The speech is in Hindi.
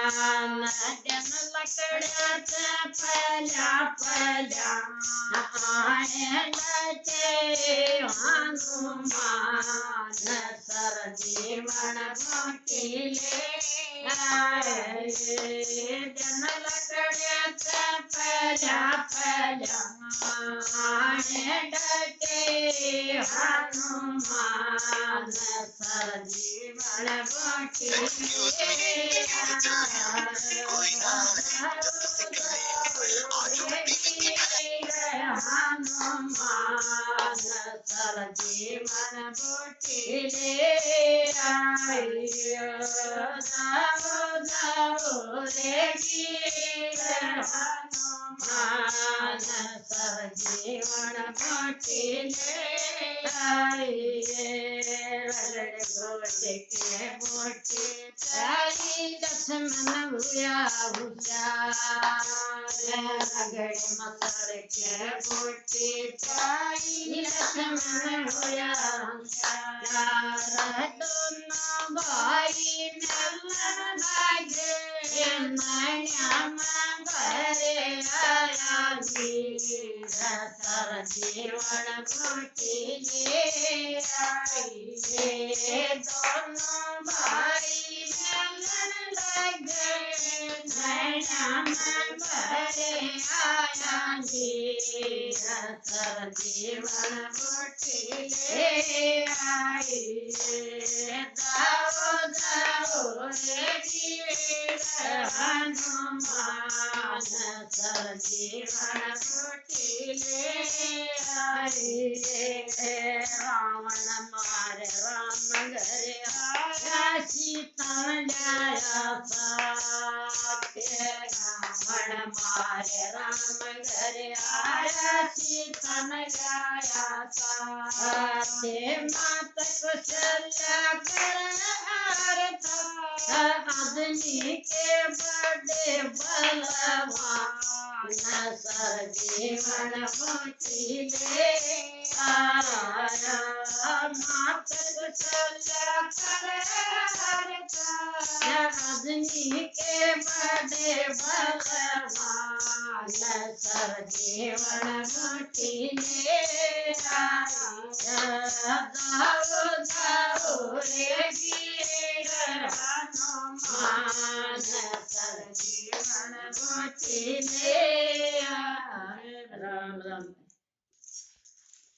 नद्यान लकड्याच्या पल्या पल्या आणल्याचे हनुमान सर जीवन भोटिले जन लकड्याच्या पल्या पल्या आणल्याचे हनुमान सर जीवन भोटिले हनुमान सर जीवन भोटिले जाओ रे वीर हनुमान सर जीवन भोटिले घोटे के मोटे लक्ष्मण हुआ रगड़ मसड़ के बोटी लक्ष्मण हुआ दोनों भाई मिलन लागे नैना भरे आया सर जीवन भोटिले दोनों भाई मिलन लगे नैना भरे आया सर जीवन भोटिले जाओ जाओ रे वीर हनुमान सर जीवन भोटिले रावण मारे राम घरे आया सीता लाया रावण मारे राम घरे आया सीता लाया माता कुशल्या कर आदमी के बड़े बलवान सर जीवन भोटिले माता कुशल्या कर आदमी के बड़े बलवान सर जीवन भोटिले जाओ जाओ रे वीर हनुमान सर जीवन भोटिले राम राम।